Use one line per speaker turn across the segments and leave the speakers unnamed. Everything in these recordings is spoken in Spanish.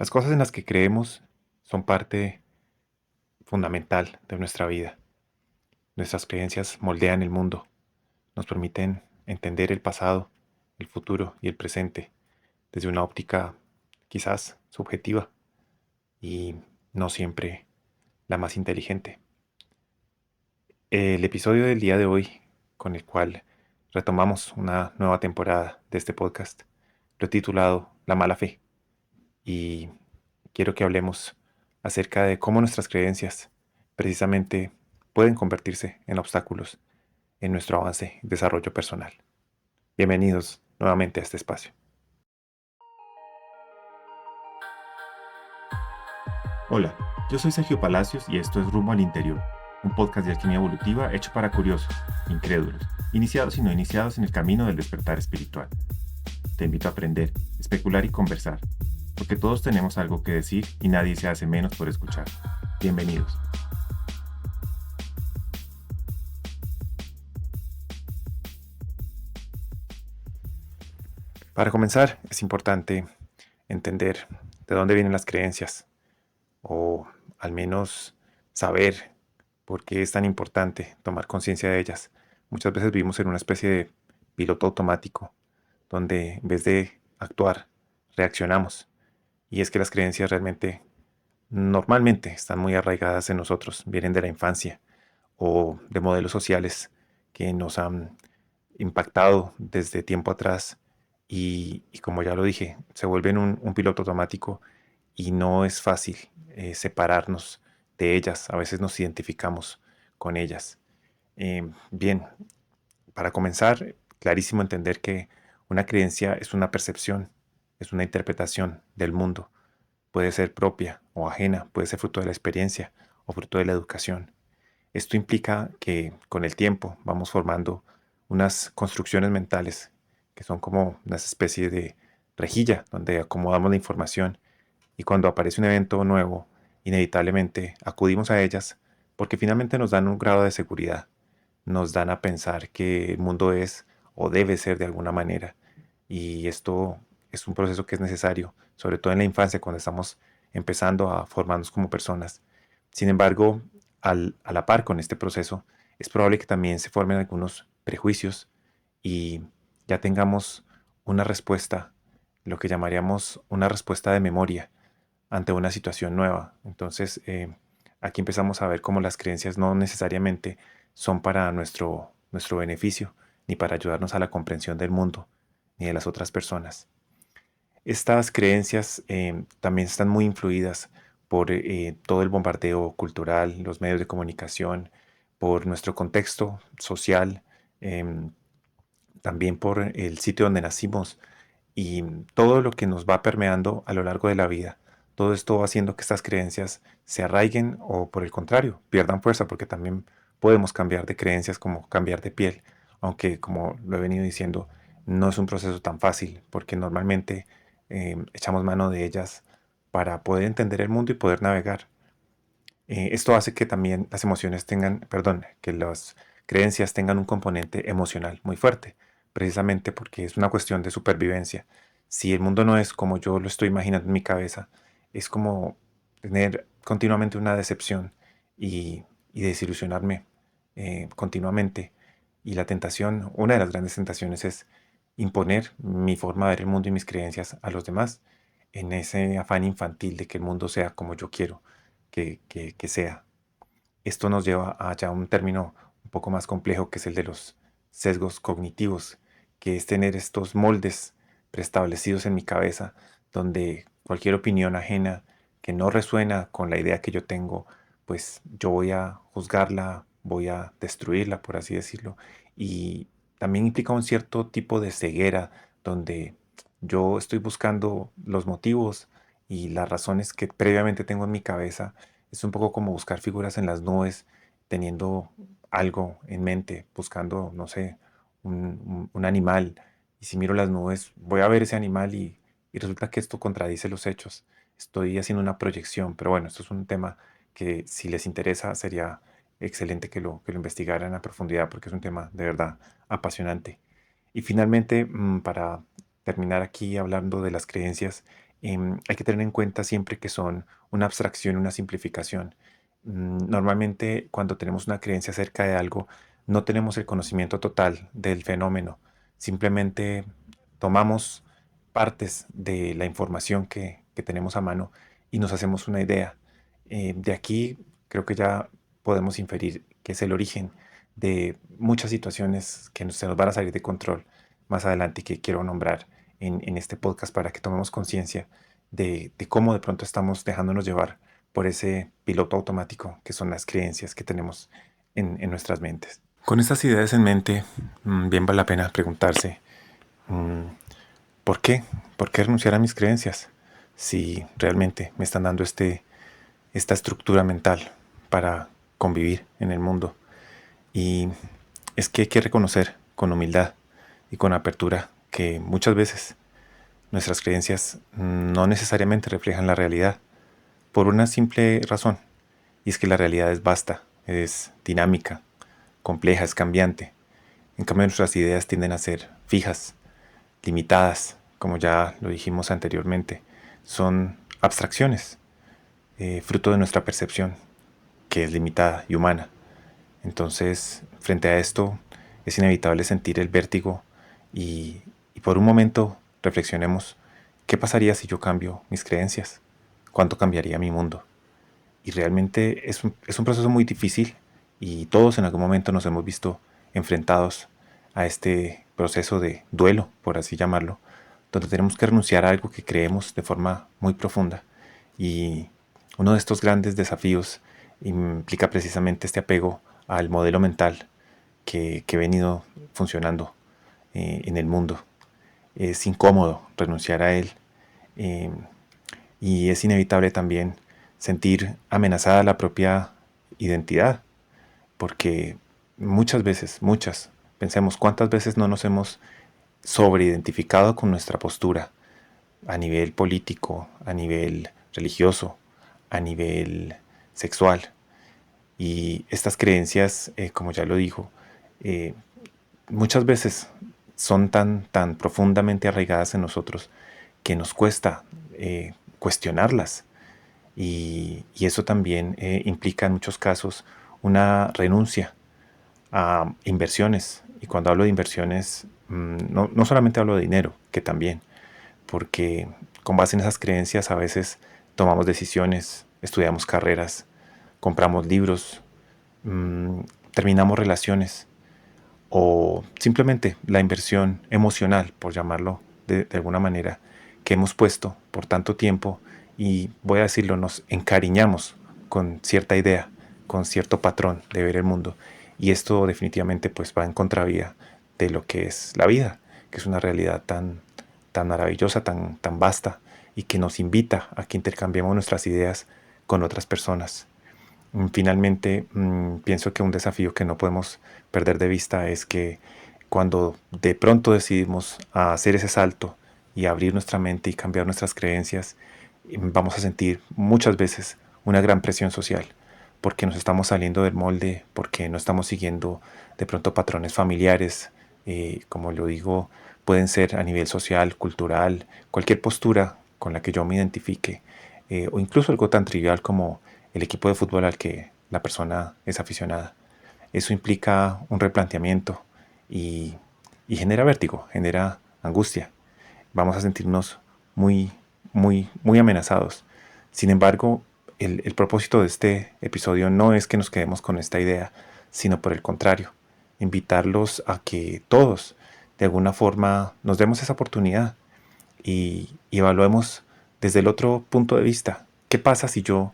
Las cosas en las que creemos son parte fundamental de nuestra vida. Nuestras creencias moldean el mundo, nos permiten entender el pasado, el futuro y el presente desde una óptica quizás subjetiva y no siempre la más inteligente. El episodio del día de hoy, con el cual retomamos una nueva temporada de este podcast, lo he titulado La mala fe y quiero que hablemos acerca de cómo nuestras creencias precisamente pueden convertirse en obstáculos en nuestro avance y desarrollo personal. Bienvenidos nuevamente a este espacio.
Hola, yo soy Sergio Palacios y esto es Rumbo al Interior, un podcast de alquimia evolutiva hecho para curiosos, incrédulos, iniciados y no iniciados en el camino del despertar espiritual. Te invito a aprender, especular y conversar, porque todos tenemos algo que decir y nadie se hace menos por escuchar. Bienvenidos.
Para comenzar, es importante entender de dónde vienen las creencias, o al menos saber por qué es tan importante tomar conciencia de ellas. Muchas veces vivimos en una especie de piloto automático, donde en vez de actuar, reaccionamos. Y es que las creencias realmente, normalmente, están muy arraigadas en nosotros, vienen de la infancia o de modelos sociales que nos han impactado desde tiempo atrás y como ya lo dije, se vuelven un piloto automático y no es fácil separarnos de ellas. A veces nos identificamos con ellas. Bien, para comenzar, clarísimo entender que una creencia es una percepción, es una interpretación del mundo. Puede ser propia o ajena, puede ser fruto de la experiencia o fruto de la educación. Esto implica que con el tiempo vamos formando unas construcciones mentales que son como una especie de rejilla donde acomodamos la información y cuando aparece un evento nuevo, inevitablemente acudimos a ellas porque finalmente nos dan un grado de seguridad, nos dan a pensar que el mundo es o debe ser de alguna manera. Y esto es un proceso que es necesario, sobre todo en la infancia, cuando estamos empezando a formarnos como personas. Sin embargo, a la par con este proceso, es probable que también se formen algunos prejuicios y ya tengamos una respuesta, lo que llamaríamos una respuesta de memoria ante una situación nueva. Entonces, aquí empezamos a ver cómo las creencias no necesariamente son para nuestro beneficio, ni para ayudarnos a la comprensión del mundo, ni de las otras personas. Estas creencias también están muy influidas por todo el bombardeo cultural, los medios de comunicación, por nuestro contexto social, em, también por el sitio donde nacimos y todo lo que nos va permeando a lo largo de la vida. Todo esto va haciendo que estas creencias se arraiguen o por el contrario, pierdan fuerza porque también podemos cambiar de creencias como cambiar de piel, aunque como lo he venido diciendo, no es un proceso tan fácil porque normalmente echamos mano de ellas para poder entender el mundo y poder navegar. Esto hace que también las emociones tengan, perdón, que las creencias tengan un componente emocional muy fuerte, precisamente porque es una cuestión de supervivencia. Si el mundo no es como yo lo estoy imaginando en mi cabeza, es como tener continuamente una decepción y desilusionarme continuamente. Y la tentación, una de las grandes tentaciones es imponer mi forma de ver el mundo y mis creencias a los demás en ese afán infantil de que el mundo sea como yo quiero que sea. Esto nos lleva a ya un término un poco más complejo que es el de los sesgos cognitivos, que es tener estos moldes preestablecidos en mi cabeza donde cualquier opinión ajena que no resuena con la idea que yo tengo, pues yo voy a juzgarla, voy a destruirla, por así decirlo. Y también implica un cierto tipo de ceguera donde yo estoy buscando los motivos y las razones que previamente tengo en mi cabeza. Es un poco como buscar figuras en las nubes, teniendo algo en mente, buscando, no sé, un animal. Y si miro las nubes, voy a ver ese animal y resulta que esto contradice los hechos. Estoy haciendo una proyección, pero bueno, esto es un tema que si les interesa sería excelente que lo investigaran a profundidad porque es un tema de verdad apasionante. Y finalmente, para terminar aquí hablando de las creencias, hay que tener en cuenta siempre que son una abstracción, una simplificación. Normalmente cuando tenemos una creencia acerca de algo, no tenemos el conocimiento total del fenómeno. Simplemente tomamos partes de la información que tenemos a mano y nos hacemos una idea. De aquí creo que ya podemos inferir que es el origen de muchas situaciones que se nos van a salir de control más adelante y que quiero nombrar en este podcast para que tomemos conciencia de cómo de pronto estamos dejándonos llevar por ese piloto automático que son las creencias que tenemos en nuestras mentes. Con estas ideas en mente, bien vale la pena preguntarse, mm, ¿por qué? ¿Por qué renunciar a mis creencias? Si realmente me están dando esta estructura mental para convivir en el mundo. Y es que hay que reconocer con humildad y con apertura que muchas veces nuestras creencias no necesariamente reflejan la realidad por una simple razón, y es que la realidad es vasta, es dinámica, compleja, es cambiante. En cambio, nuestras ideas tienden a ser fijas, limitadas, como ya lo dijimos anteriormente. Son abstracciones, fruto de nuestra percepción, que es limitada y humana. Entonces, frente a esto, es inevitable sentir el vértigo y por un momento reflexionemos, ¿qué pasaría si yo cambio mis creencias? ¿Cuánto cambiaría mi mundo? Y realmente es un proceso muy difícil y todos en algún momento nos hemos visto enfrentados a este proceso de duelo, por así llamarlo, donde tenemos que renunciar a algo que creemos de forma muy profunda. Y uno de estos grandes desafíos implica precisamente este apego al modelo mental que ha venido funcionando en el mundo. Es incómodo renunciar a él, eh, y es inevitable también sentir amenazada la propia identidad, porque pensemos cuántas veces no nos hemos sobreidentificado con nuestra postura a nivel político, a nivel religioso, a nivel sexual. Y estas creencias, como ya lo dijo, eh, muchas veces son tan profundamente arraigadas en nosotros que nos cuesta cuestionarlas. Y eso también implica en muchos casos una renuncia a inversiones. Y cuando hablo de inversiones, no solamente hablo de dinero, que también, porque con base en esas creencias a veces tomamos decisiones, estudiamos carreras, compramos libros, mm, terminamos relaciones o simplemente la inversión emocional, por llamarlo de alguna manera, que hemos puesto por tanto tiempo y voy a decirlo, nos encariñamos con cierta idea, con cierto patrón de ver el mundo y esto definitivamente pues va en contravía de lo que es la vida, que es una realidad tan maravillosa, tan vasta y que nos invita a que intercambiemos nuestras ideas con otras personas. Finalmente, pienso que un desafío que no podemos perder de vista es que cuando de pronto decidimos hacer ese salto y abrir nuestra mente y cambiar nuestras creencias, vamos a sentir muchas veces una gran presión social, porque nos estamos saliendo del molde, porque no estamos siguiendo de pronto patrones familiares, como lo digo, pueden ser a nivel social, cultural, cualquier postura con la que yo me identifique, o incluso algo tan trivial como el equipo de fútbol al que la persona es aficionada. Eso implica un replanteamiento y, y genera vértigo, genera angustia. Vamos a sentirnos muy amenazados. Sin embargo, el propósito de este episodio no es que nos quedemos con esta idea, sino por el contrario, invitarlos a que todos, de alguna forma, nos demos esa oportunidad y evaluemos desde el otro punto de vista. ¿Qué pasa si yo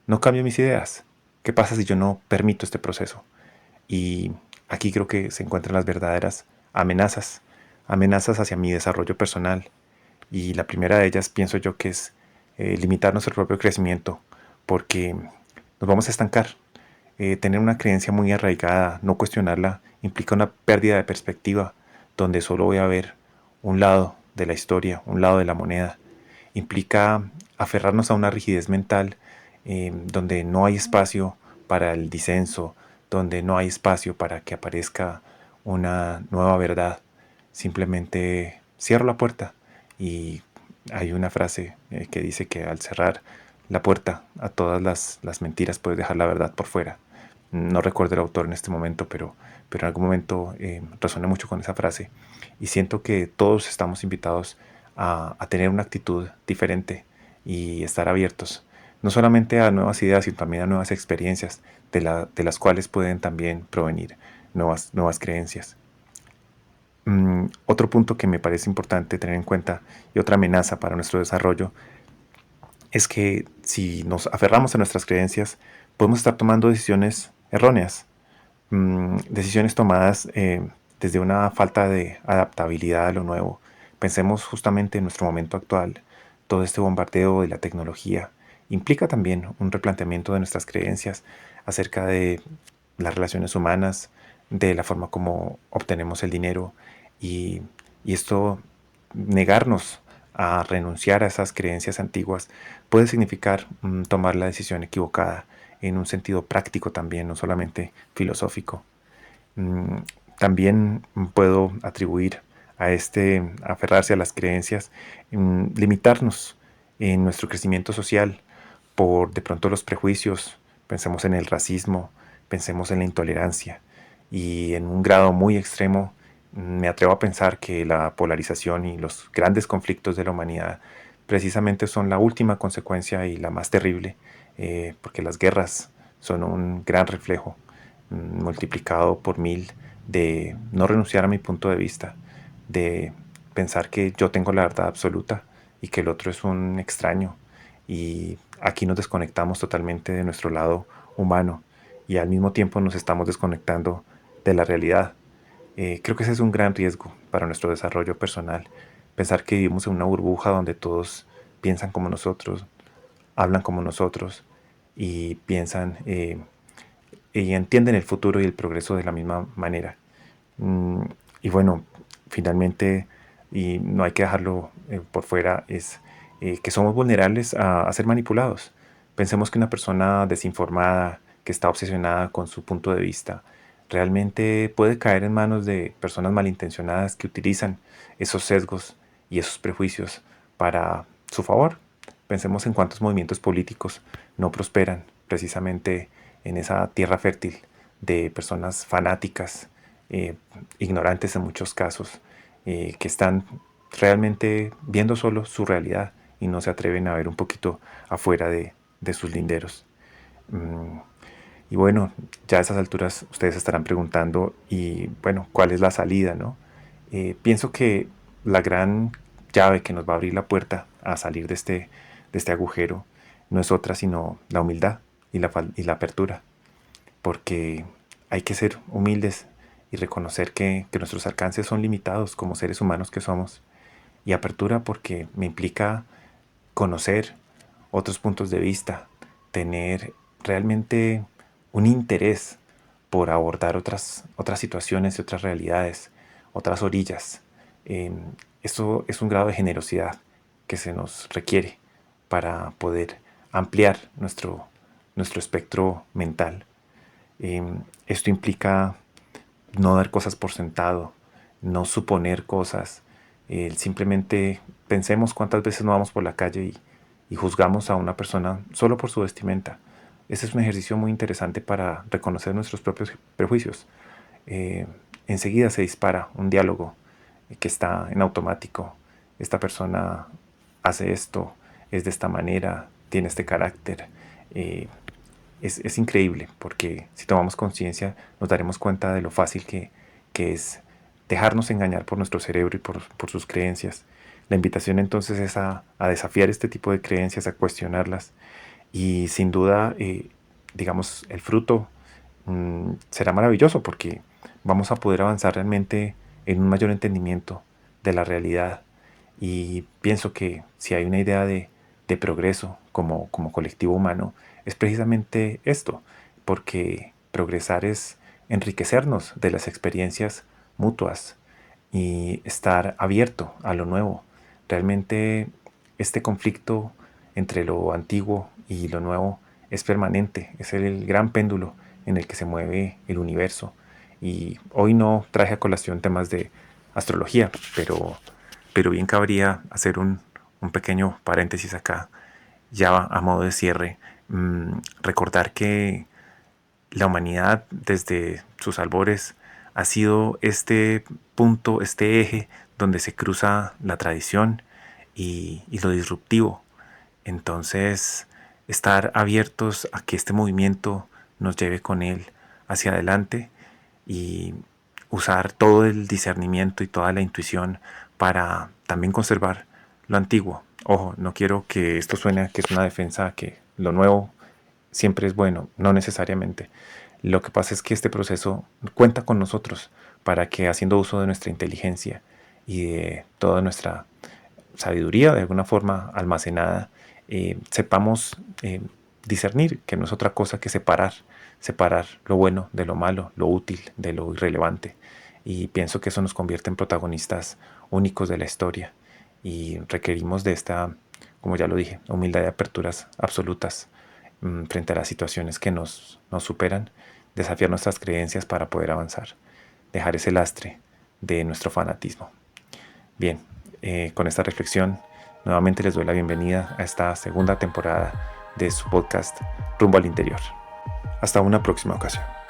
no cambio mis ideas? ¿Qué pasa si yo no permito este proceso? Y aquí creo que se encuentran las verdaderas amenazas, amenazas hacia mi desarrollo personal. Y la primera de ellas pienso yo que es limitar nuestro propio crecimiento, porque nos vamos a estancar. Tener una creencia muy arraigada, no cuestionarla, implica una pérdida de perspectiva, donde solo voy a ver un lado de la historia, un lado de la moneda. Implica aferrarnos a una rigidez mental donde no hay espacio para el disenso, donde no hay espacio para que aparezca una nueva verdad. Simplemente cierro la puerta y Hay una frase que dice que al cerrar la puerta a todas las mentiras puedes dejar la verdad por fuera. No recuerdo el autor en este momento, pero en algún momento resoné mucho con esa frase y siento que todos estamos invitados a tener una actitud diferente y estar abiertos, no solamente a nuevas ideas, sino también a nuevas experiencias de las cuales pueden también provenir nuevas creencias. Otro punto que me parece importante tener en cuenta y otra amenaza para nuestro desarrollo es que si nos aferramos a nuestras creencias, podemos estar tomando decisiones erróneas, decisiones tomadas desde una falta de adaptabilidad a lo nuevo. Pensemos justamente en nuestro momento actual. Todo este bombardeo de la tecnología implica también un replanteamiento de nuestras creencias acerca de las relaciones humanas, de la forma como obtenemos el dinero y, y esto, negarnos a renunciar a esas creencias antiguas puede significar tomar la decisión equivocada en un sentido práctico también, no solamente filosófico. Mm, También puedo atribuir a este aferrarse a las creencias, limitarnos en nuestro crecimiento social por de pronto los prejuicios. Pensemos en el racismo, pensemos en la intolerancia y en un grado muy extremo me atrevo a pensar que la polarización y los grandes conflictos de la humanidad precisamente son la última consecuencia y la más terrible, porque las guerras son un gran reflejo multiplicado por 1000 de no renunciar a mi punto de vista, de pensar que yo tengo la verdad absoluta y que el otro es un extraño. Y aquí nos desconectamos totalmente de nuestro lado humano y al mismo tiempo nos estamos desconectando de la realidad. Creo que ese es un gran riesgo para nuestro desarrollo personal. Pensar que vivimos en una burbuja donde todos piensan como nosotros, hablan como nosotros y piensan y entienden el futuro y el progreso de la misma manera. Mm, y bueno, finalmente, y no hay que dejarlo por fuera, es que somos vulnerables a ser manipulados. Pensemos que una persona desinformada, que está obsesionada con su punto de vista, realmente puede caer en manos de personas malintencionadas que utilizan esos sesgos y esos prejuicios para su favor. Pensemos en cuántos movimientos políticos no prosperan precisamente en esa tierra fértil de personas fanáticas, ignorantes en muchos casos, que están realmente viendo solo su realidad y no se atreven a ver un poquito afuera de sus linderos. Mm, y bueno, ya a esas alturas ustedes estarán preguntando, y bueno, ¿cuál es la salida, no? Pienso que la gran llave que nos va a abrir la puerta a salir de este agujero no es otra sino la humildad y la apertura, porque hay que ser humildes y reconocer que nuestros alcances son limitados como seres humanos que somos, y apertura porque me implica conocer otros puntos de vista, tener realmente un interés por abordar otras situaciones y otras realidades, otras orillas. Eh, Esto es un grado de generosidad que se nos requiere para poder ampliar nuestro espectro mental. Esto implica no dar cosas por sentado, no suponer cosas. Simplemente pensemos cuántas veces no vamos por la calle y juzgamos a una persona solo por su vestimenta. Ese es un ejercicio muy interesante para reconocer nuestros propios prejuicios. Eh, Enseguida se dispara un diálogo que está en automático. Esta persona hace esto, es de esta manera, tiene este carácter. Eh, es increíble porque si tomamos conciencia nos daremos cuenta de lo fácil que es dejarnos engañar por nuestro cerebro y por sus creencias. La invitación entonces es a desafiar este tipo de creencias, a cuestionarlas y sin duda, digamos, el fruto será maravilloso porque vamos a poder avanzar realmente en un mayor entendimiento de la realidad. Y pienso que si hay una idea de progreso como colectivo humano, es precisamente esto, porque progresar es enriquecernos de las experiencias mutuas y estar abierto a lo nuevo. Realmente este conflicto entre lo antiguo y lo nuevo es permanente, es el gran péndulo en el que se mueve el universo. Y hoy no traje a colación temas de astrología, pero bien cabría hacer un pequeño paréntesis acá, ya a modo de cierre, recordar que la humanidad desde sus albores ha sido este punto, este eje donde se cruza la tradición y lo disruptivo. Entonces, estar abiertos a que este movimiento nos lleve con él hacia adelante y usar todo el discernimiento y toda la intuición para también conservar lo antiguo. Ojo, no quiero que esto suene a que es una defensa, que lo nuevo siempre es bueno, no necesariamente. Lo que pasa es que este proceso cuenta con nosotros para que, haciendo uso de nuestra inteligencia y de toda nuestra sabiduría de alguna forma almacenada, sepamos discernir, que no es otra cosa que separar lo bueno de lo malo, lo útil de lo irrelevante. Y pienso que eso nos convierte en protagonistas únicos de la historia y requerimos de esta, como ya lo dije, humildad y aperturas absolutas frente a las situaciones que nos superan, desafiar nuestras creencias para poder avanzar, dejar ese lastre de nuestro fanatismo. Bien, con esta reflexión nuevamente les doy la bienvenida a esta segunda temporada de su podcast Rumbo al Interior. Hasta una próxima ocasión.